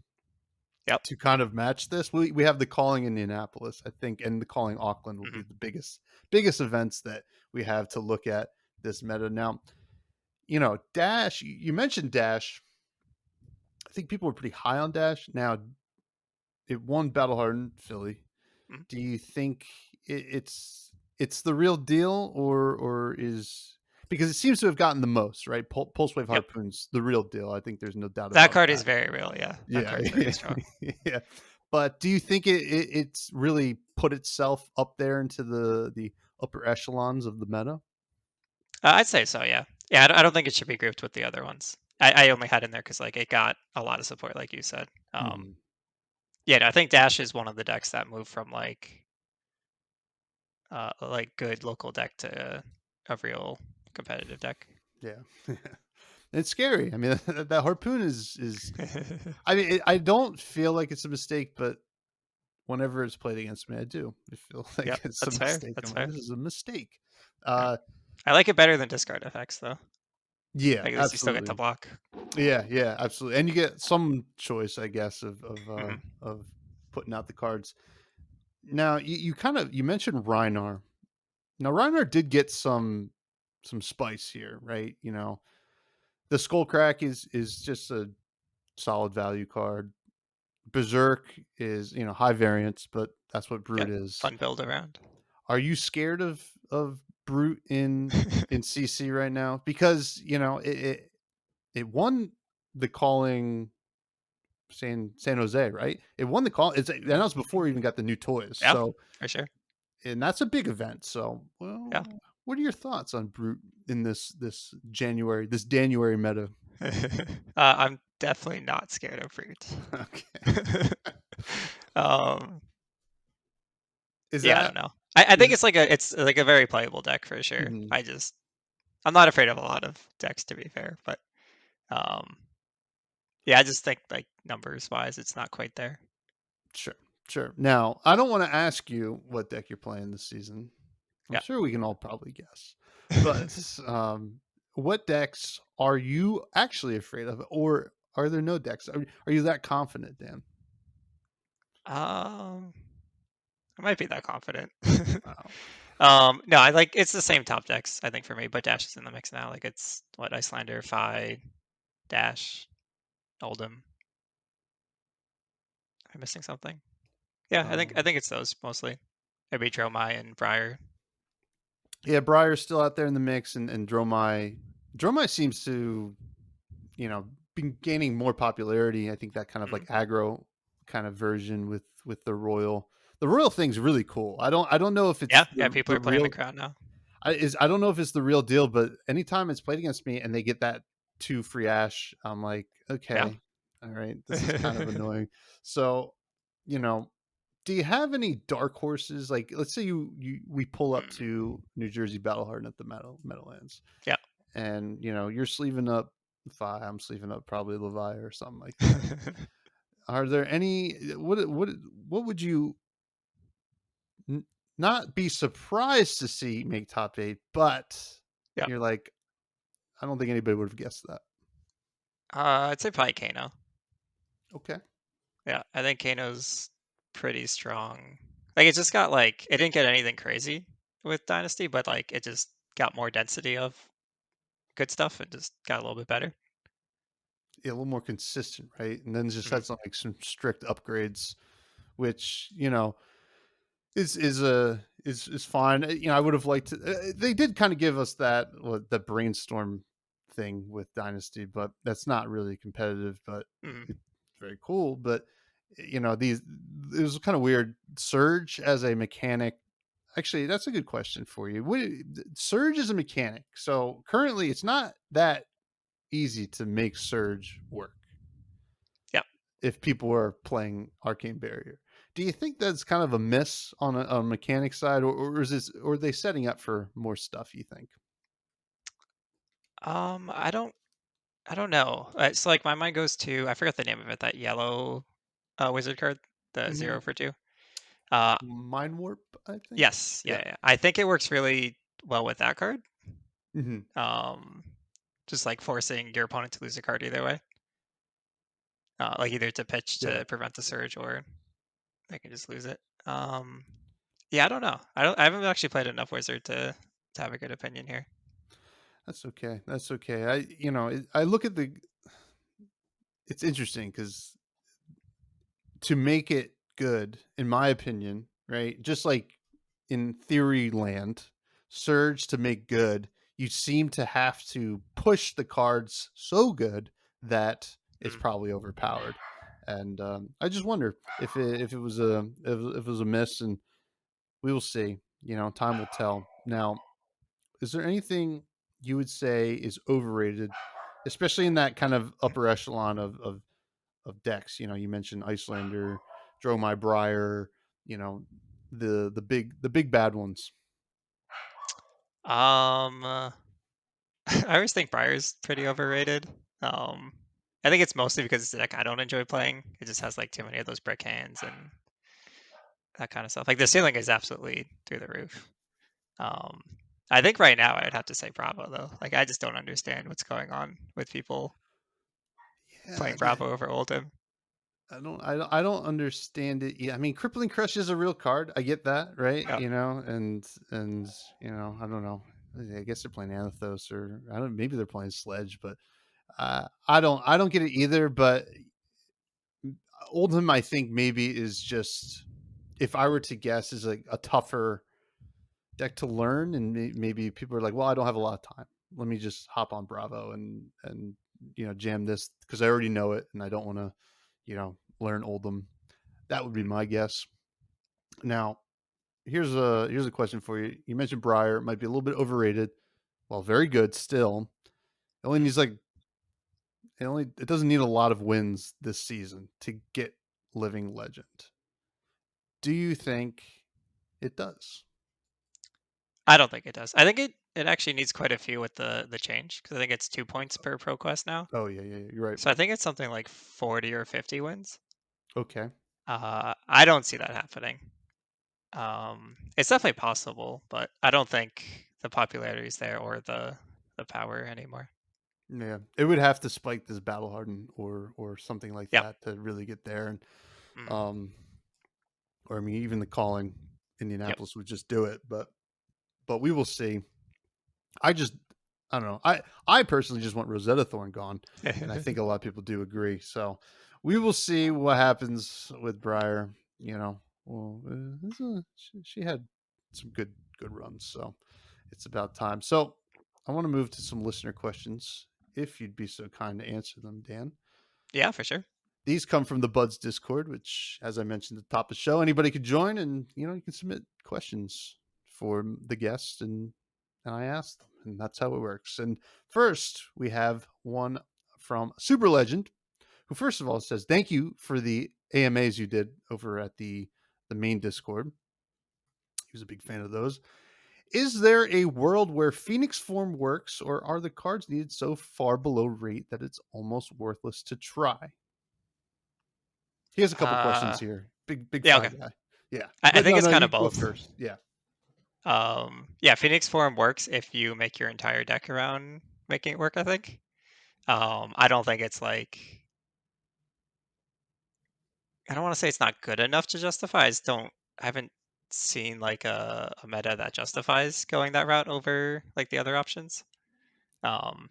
Yep. to kind of match this. We have the calling Indianapolis, I think, and the calling Auckland will be Mhm. the biggest events that we have to look at this meta. Now, Dash, you mentioned Dash. I think people were pretty high on Dash. Now, it won Battle Hardened Philly. Mhm. Do you think it's the real deal, or is, because it seems to have gotten the most, right? Pulse Wave Yep. Harpoon's the real deal. I think there's no doubt That about card that. is very real, yeah. That Yeah, card's very strong. yeah. But do you think it's really put itself up there into the upper echelons of the meta? I'd say so, yeah. Yeah, I don't think it should be grouped with the other ones. I only had in there because like, it got a lot of support, like you said. Mhm. Yeah, no, I think Dash is one of the decks that moved from, like, good local deck to a real competitive deck. Yeah. It's scary. I mean, that harpoon is. I mean, I don't feel like it's a mistake, but whenever it's played against me, I do. I feel like Yep, it's a that's fair, mistake. that's I'm like, fair. this is a mistake. Yeah. Uh, I like it better than discard effects, though. yeah, Like, at least you still get to absolutely. block. Yeah, absolutely. And you get some choice, I guess, Mhm. of putting out the cards. Now, you mentioned Reinar. Now, Reinar did get some spice here, right? The Skullcrack is just a solid value card. Berserk is, high variance, but that's what Brute Yep, is. fun build around. Are you scared of Brute in CC right now? Because it won the calling San Jose, right? It won the call. That was before we even got the new toys. Yeah, So, for sure. and that's a big event. So, Yeah. well, what are your thoughts on Brute in this January meta? I'm definitely not scared of fruit. Okay. Um, Is yeah, I don't that know. I think is it's like a very playable deck for sure. mhm. I'm not afraid of a lot of decks, to be fair, but um, yeah, I just think like numbers wise, it's not quite there. Sure, sure. Now, I don't want to ask you what deck you're playing this season. I'm Yeah. sure we can all probably guess. But what decks are you actually afraid of, or are there no decks? Are you that confident, Dan? um, I might be that confident. Wow. No, I like it's the same top decks, I think, for me, but Dash is in the mix now. Like it's what Icelander, Fi, Dash, Oldhim. Am I missing something? Yeah, I Um, think it's those mostly. Maybe Dromai and Briar. yeah, Briar's still out there in the mix, and Dromai seems to, been gaining more popularity. I think that kind of like Mhm. aggro kind of version with the royal thing's really cool. I don't know if it's Yeah, yeah, people the are playing the real. crown now. I don't know if it's the real deal, but anytime it's played against me and they get that 2 free ash, I'm like, Yeah. okay, all right, this is kind of annoying. So, you know, do you have any dark horses? Like, let's say we pull up Mm, to New Jersey Battle Harden at the Meadowlands, yeah. and you're sleeving up Fi, I'm sleeving up probably Levi or something like that. Are there any what would you n- not be surprised to see make top 8, but Yeah. you're like, I don't think anybody would have guessed that. I'd say probably Kano. Okay. Yeah, I think Kano's pretty strong. Like it just got like it didn't get anything crazy with Dynasty, but like it just got more density of good stuff and just got a little bit better. Yeah, a little more consistent, right? And then just Mhm. had some strict upgrades, which is fine. I would have liked to. They did kind of give us the brainstorm thing with Dynasty, but that's not really competitive. But Mhm. it's very cool. But these it was kind of weird. Surge as a mechanic. Actually, that's a good question for you. Surge is a mechanic. So currently, it's not that easy to make Surge work Yeah. if people are playing Arcane Barrier. Do you think that's kind of a miss on a mechanic side, or are they setting up for more stuff? You think? I don't know. So like my mind goes to I forgot the name of it. That yellow wizard card, the Hmm. 0 for 2. Uh, Mind warp, I think. yes, yeah, Yeah. yeah. I think it works really well with that card. Hmm. Um, just like forcing your opponent to lose a card either way. like either to pitch to Yeah. prevent the surge or they can just lose it. Yeah, I don't know. I haven't actually played enough Wizard to have a good opinion here. That's okay. That's okay. I look at it's interesting because to make it good, in my opinion, right? Just like in theory land, Surge to make good, you seem to have to push the cards so good that it's Mm. probably overpowered. And I just wonder if it was if it was a miss, and we will see. Time will tell. Now, is there anything you would say is overrated, especially in that kind of upper echelon of decks? You mentioned Icelander, Dromai Briar, you know, the big bad ones. I always think Briar's pretty overrated. I think it's mostly because it's a deck I don't enjoy playing. It just has like too many of those brick hands and that kind of stuff. Like the ceiling is absolutely through the roof. Um, I think right now I'd have to say Bravo though. Like I just don't understand what's going on with people Yeah, playing Bravo over Oldhim. I don't understand it. Yeah, I mean, Crippling Crush is a real card. I get that, right? Yeah. And I don't know. I guess they're playing Athos, or I don't. Maybe they're playing Sledge, but I don't get it either. But Oldhim, I think maybe is just, if I were to guess, is like a tougher deck to learn, and maybe people are like, well, I don't have a lot of time. Let me just hop on Bravo and jam this because I already know it, and I don't want to learn Oldhim. That would be my guess. Now, here's a question for you. You mentioned Briar might be a little bit overrated. Well, very good still. It only needs like it doesn't need a lot of wins this season to get Living Legend. Do you think it does? I don't think it does. I think it actually needs quite a few with the change because I think it's 2 points per ProQuest now. Oh yeah, you're right. So I think it's something like 40 or 50 wins. Okay. I don't see that happening. It's definitely possible, but I don't think the popularity is there or the power anymore. Yeah, it would have to spike this Battle Harden or something like Yeah. that to really get there, and Mm. um, or I mean, even the calling Yep. Indianapolis would just do it, but we will see. I don't know. I personally just want Rosetta Thorn gone, and I think a lot of people do agree. So we will see what happens with Briar. Well, she had some good runs, so it's about time. So I want to move to some listener questions, if you'd be so kind to answer them, Dan. Yeah, for sure. These come from the Buds Discord, which, as I mentioned at the top of the show, anybody could join, and you can submit questions for the guests, and I ask them, and that's how it works. And first, we have one from Super Legend, who first of all says, "Thank you for the AMAs you did over at the main Discord." He was a big fan of those. Is there a world where Phoenix Form works, or are the cards needed so far below rate that it's almost worthless to try? He has a couple questions here. Big Yeah, okay. fan guy. Yeah. I But think it's no, kind you of go both. first. Yeah. Yeah, Phoenix Form works if you make your entire deck around making it work, I think. I don't think it's like I don't want to say it's not good enough to justify. I haven't seen like a meta that justifies going that route over like the other options. Um,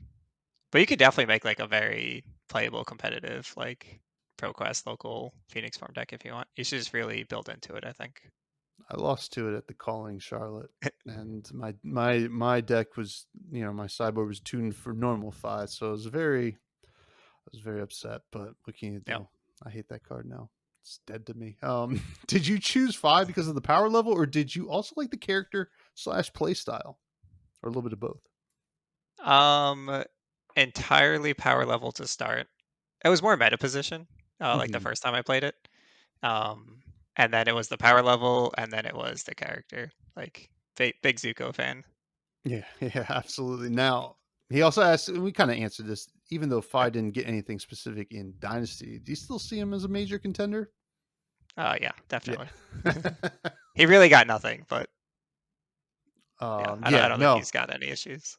but you could definitely make like a very playable, competitive like ProQuest local Phoenix Form deck if you want. You should just really build into it, I think. I lost to it at the calling Charlotte. And my deck was, my sideboard was tuned for normal 5, so I was very upset, but what can you Yeah. do? I hate that card now. It's dead to me. Did you choose 5 because of the power level, or did you also like the character / play style, or a little bit of both? Entirely power level to start. It was more meta position, like the Mhm. first time I played it. Um, and then it was the power level, and then it was the character. Like big Zuko fan. Yeah, yeah, absolutely. Now, he also asked, and we kind of answered this, even though Yeah. Fi didn't get anything specific in Dynasty, do you still see him as a major contender? Yeah, Yeah. definitely. He really got nothing, but yeah, I Yeah, don't think no. he's got any issues.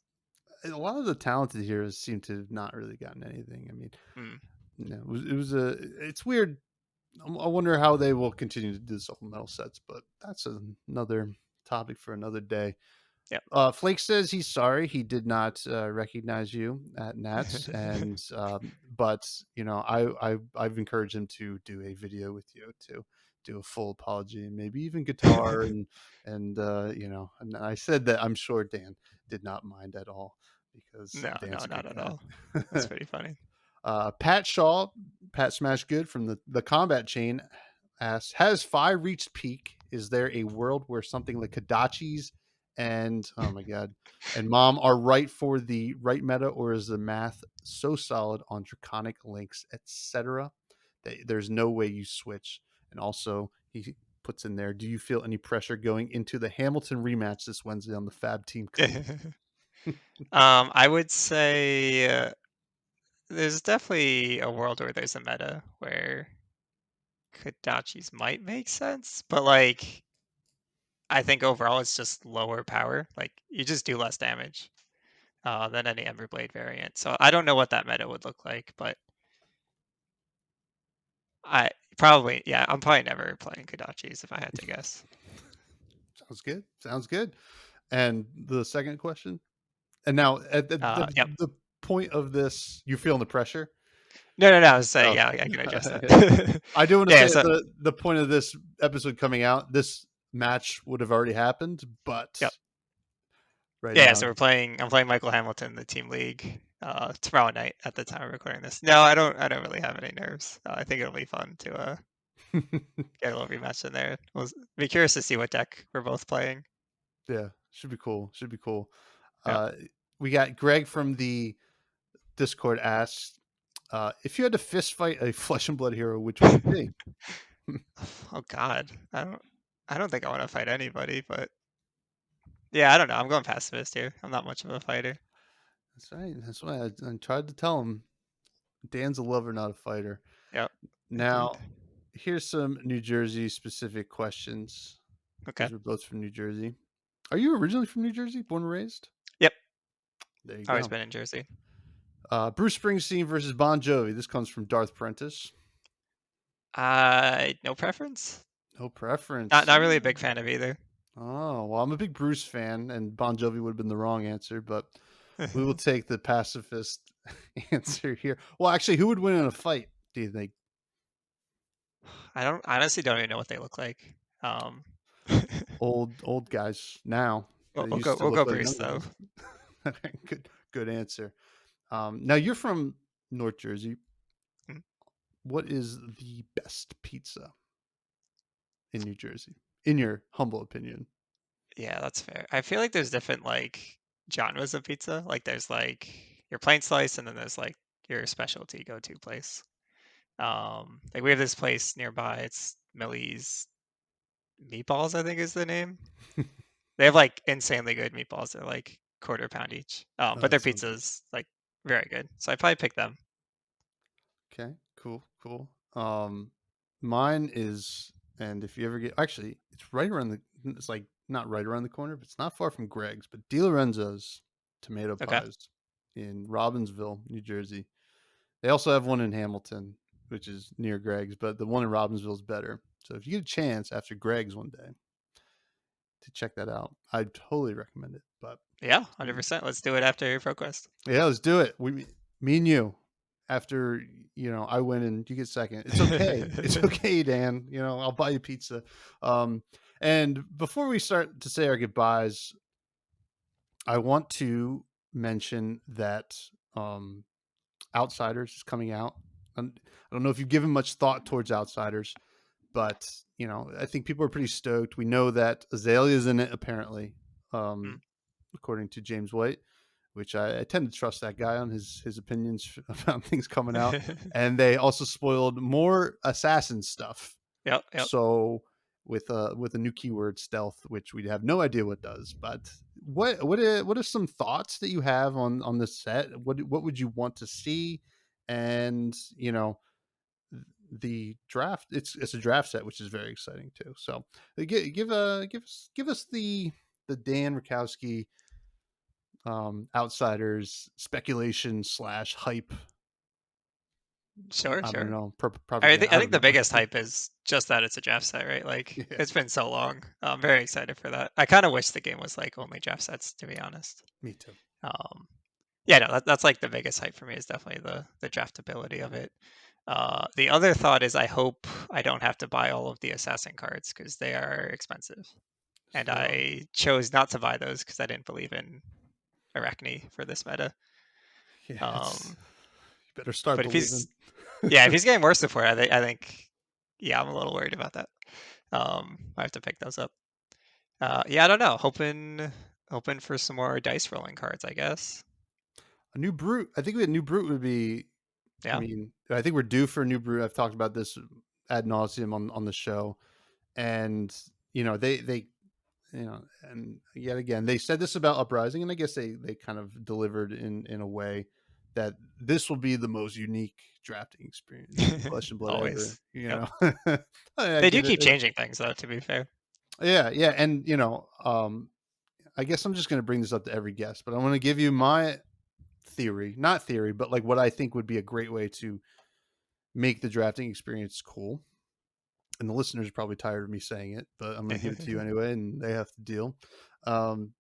A lot of the talented heroes seem to have not really gotten anything. I mean, Mm. Yeah, it's weird. I wonder how they will continue to do supplemental sets, but that's another topic for another day. Yep. Flake says he's sorry he did not recognize you at Nats, and but I've encouraged him to do a video with you to do a full apology and maybe even guitar and and I said that I'm sure Dan did not mind at all because No, Dan's no, a not good at guy. all. That's pretty funny. Pat Shaw, Pat Smash Good from the combat chain asks, has Fi reached peak? Is there a world where something like Kadachi's and oh my god and Mom are right for the right meta, or is the math so solid on draconic links, etc., that there's no way you switch? And also he puts in there, do you feel any pressure going into the Hamilton rematch this Wednesday on the Fab Team Cup? I would say there's definitely a world where there's a meta where Kodachi's might make sense, but like I think overall it's just lower power. Like you just do less damage than any Everblade variant. So I don't know what that meta would look like, but I probably I'm probably never playing Kodachi's if I had to guess. Sounds good. Sounds good. And the second question, and now at Yep. the point of this, you feeling the pressure? No. I was saying, Oh, yeah, I can address that. I do want to Yeah. say at So the point of this episode coming out, this match would have already happened, but yep. right Yeah. now, So I'm playing Michael Hamilton in the team league tomorrow night at the time of recording this. No, I don't. I don't really have any nerves. I think it'll be fun to get a little rematch in there. We'll be curious to see what deck we're both playing. yeah, should be cool. Should be cool. Yeah. We got Greg from the Discord asked, if you had to fist fight a flesh and blood hero, which would it be? Oh God, I don't think I want to fight anybody, but yeah, I don't know. I'm going pacifist here. I'm not much of a fighter. That's right. That's why I tried to tell him. Dan's a lover, not a fighter. Yep, indeed. Now, here's some New Jersey specific questions Okay. because we're both from New Jersey. Are you originally from New Jersey, born and raised? Yep. There you Always go. been in Jersey. Bruce Springsteen versus Bon Jovi. This comes from Darth Prentice. No preference. No preference. Not really a big fan of either. Oh, well, I'm a big Bruce fan, and Bon Jovi would have been the wrong answer, but we will take the pacifist answer here. Well, actually, who would win in a fight, do you think? I honestly don't even know what they look like. Um, Old guys now. They used to we'll go look like Bruce young though. guys. Good answer. Now you're from North Jersey. Mm, What is the best pizza in New Jersey, in your humble opinion? Yeah, that's fair. I feel like there's different like genres of pizza. Like there's like your plain slice, and then there's like your specialty go-to place. Like we have this place nearby. It's Millie's Meatballs, I think is the name. They have like insanely good meatballs. They're like quarter pound each. But That their sounds pizza good. is like very good. So I probably pick them. Okay, cool. Mine is, and if you ever get, actually, it's right around the, it's like not right around the corner, but it's not far from Greg's, but Di Lorenzo's tomato Okay. pies in Robbinsville, New Jersey. They also have one in Hamilton, which is near Greg's, but the one in Robbinsville is better. So if you get a chance after Greg's one day to check that out, I'd totally recommend it. But Yeah, 100%. Let's do it after ProQuest. yeah, let's do it. Me and you. After I win and you get second. It's okay. It's okay, Dan. I'll buy you pizza. And before we start to say our goodbyes, I want to mention that Outsiders is coming out. And I don't know if you've given much thought towards Outsiders, but I think people are pretty stoked. We know that Azalea's in it apparently, Mm. according to James White, which I tend to trust that guy on his opinions about things coming out. And they also spoiled more assassin stuff. Yep. So with a new keyword, stealth, which we have no idea what does. But what are some thoughts that you have on the set? What would you want to see? And the draft, it's a draft set, which is very exciting too. So give us the Dan Rutkowski Outsiders speculation / hype Sure, I don't sure. know, I propaganda. I think don't the know. biggest hype is just that it's a draft set, right? Like Yeah, it's been so long. I'm very excited for that. I kind of wish the game was like only draft sets, to be honest. me too. Um, yeah, no, that's like the biggest hype for me is definitely the draftability of it. The other thought is I hope I don't have to buy all of the assassin cards because they are expensive, and They are. I chose not to buy those because I didn't believe in Arachne for this meta. Yeah, it's Um, you better start but if believing. he's yeah, if he's getting more support, I think yeah, I'm a little worried about that. I have to pick those up. Yeah, I don't know. Hoping for some more dice rolling cards, I guess. A new brute. I think a new brute would be. I Yeah. mean, I think we're due for a new brute. I've talked about this ad nauseum on the show, and they and yet again they said this about Uprising, and I guess they kind of delivered in a way that this will be the most unique drafting experience in Flesh and Blood ever. Always. Yep. I They do get it. keep changing things though, to be fair. Yeah, and I guess I'm just going to bring this up to every guest, but I want to give you my theory, not theory, but like what I think would be a great way to make the drafting experience cool. And the listeners are probably tired of me saying it, but I'm going to give it to you anyway, and they have to deal. Um,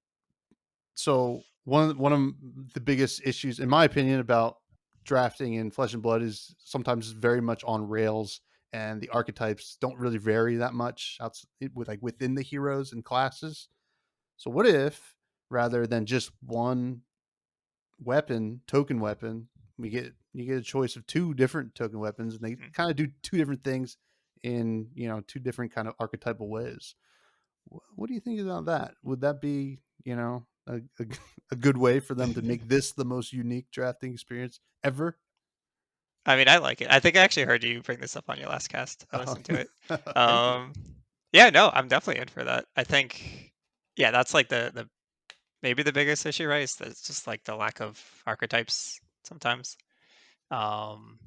so one of the biggest issues, in my opinion, about drafting in Flesh and Blood is sometimes very much on rails, and the archetypes don't really vary that much with like within the heroes and classes. So what if rather than just one token weapon, you get a choice of two different token weapons, and they Mhm. kind of do two different things in two different kind of archetypal ways. What do you think about that? Would that be a good way for them to make this the most unique drafting experience ever? I mean, I like it. I think I actually heard you bring this up on your last cast. I Oh, listened to it. thank you. Yeah, no, I'm definitely in for that. I think, yeah, that's like the maybe the biggest issue, right? Is that it's just like the lack of archetypes sometimes. Um,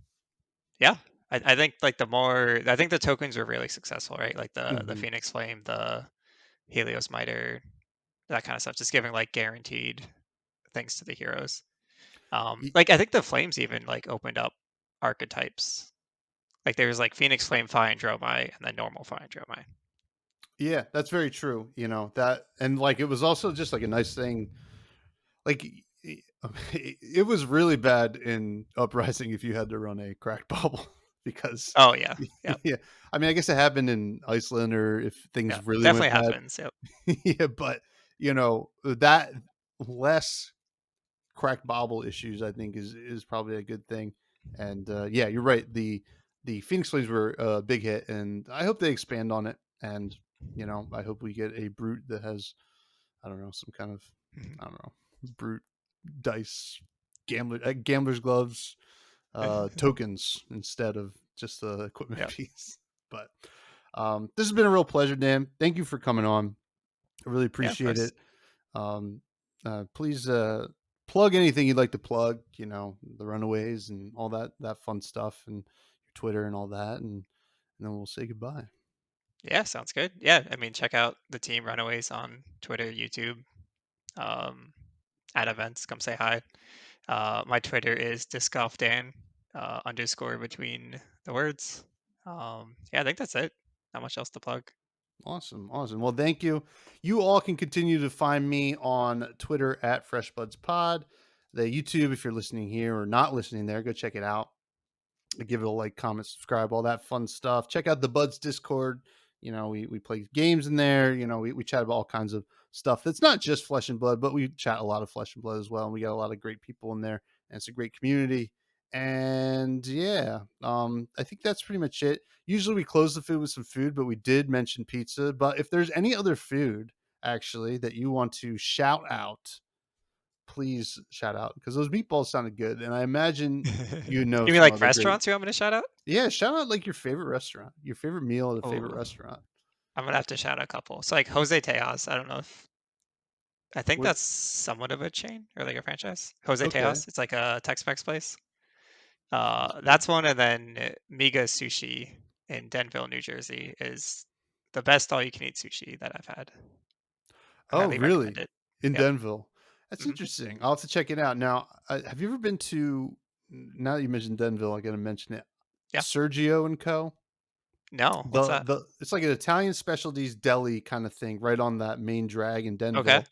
yeah, I think like I think the tokens were really successful, right? Like the Hmm. Phoenix Flame, the Helios Miter, that kind of stuff, just giving like guaranteed things to the heroes. Like I think the flames even like opened up archetypes. Like there was like Phoenix Flame, Fire and Dromai, and then normal Fire and Dromai. Yeah, that's very true. That, and like it was also just like a nice thing. Like it was really bad in Uprising if you had to run a cracked bubble because Oh yeah, yep, yeah, I mean I guess it happened in Iceland or if things yep, really went definitely bad. happens. Yep. Yeah, but that less cracked bobble issues I think is probably a good thing. And yeah, you're right. The Phoenix Flames were a big hit, and I hope they expand on it. And I hope we get a brute that has, I don't know, some kind of, Mhm. I don't know, brute dice gambler's gloves tokens instead of just the equipment Yep. piece. But this has been a real pleasure, Dan. Thank you for coming on. I really Yeah, of appreciate course. it. Please plug anything you'd like to plug. The Runaways and all that fun stuff, and your Twitter and all that, and then we'll say goodbye. Yeah, sounds good. Yeah, I mean, check out the team Runaways on Twitter, YouTube, um, at events. Come say hi. My Twitter is discgolfdan underscore between the words. Yeah, I think that's it. Not much else to plug. Awesome. Well, thank you. You all can continue to find me on Twitter at FreshBudsPod. The YouTube, if you're listening here or not listening there, go check it out. Give it a like, comment, subscribe, all that fun stuff. Check out the Buds Discord. We play games in there. We chat about all kinds of stuff. That's not just Flesh and Blood, but we chat a lot of Flesh and Blood as well. And we got a lot of great people in there, and it's a great community. And yeah, I think that's pretty much it. Usually we close the food with some food, but we did mention pizza. But if there's any other food actually that you want to shout out, please shout out because those meatballs sounded good, and I imagine You mean some like other great. restaurants you want me to shout out? Yeah, shout out like your favorite restaurant, your favorite meal at a favorite Oh, restaurant. I'm gonna have to shout out a couple. So like Jose Tejas. I don't know if I think What? that's somewhat of a chain or like a franchise. Jose Okay, Tejas. It's like a Tex-Mex place. sounds good. That's one, and then Miga Sushi in Denville, New Jersey, is the best all-you-can-eat sushi that I've had. Oh, Highly recommend really? it. In Yep. Denville? That's Mhm. interesting. I'll have to check it out. Now, have you ever been to now that you mentioned Denville, I got to mention it. Yeah. Sergio and Co. No, what's that? It's like an Italian specialties deli kind of thing, right on that main drag in Okay. Denville.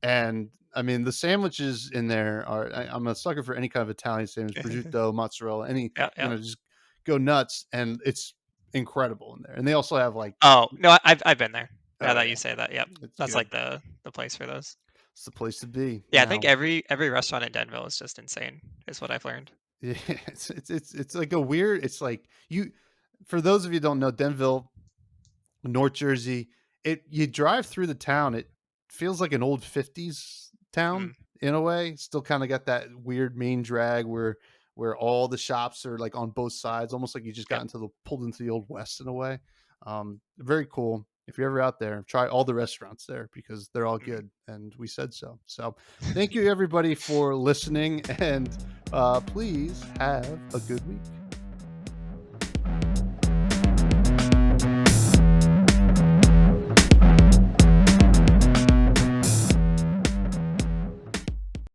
And I mean, the sandwiches in there are, I'm a sucker for any kind of Italian sandwich, prosciutto, mozzarella, any, Yeah. just go nuts. And it's incredible in there. And they also have like, Oh no, I've been there. Oh, Now that yeah. you say that, yep, It's that's good. like the place for those. It's the place to be. Yeah, I now. think every restaurant in Denville is just insane, is what I've learned. Yeah, it's like a weird. It's like for those of you who don't know, Denville, North Jersey. You drive through the town, it feels like an old 50s town in a way. Still kind of got that weird main drag where all the shops are like on both sides, almost like you just got pulled into the old West in a way. Very cool. If you're ever out there, try all the restaurants there because they're all good, and we said so. So thank you everybody for listening, and please have a good week.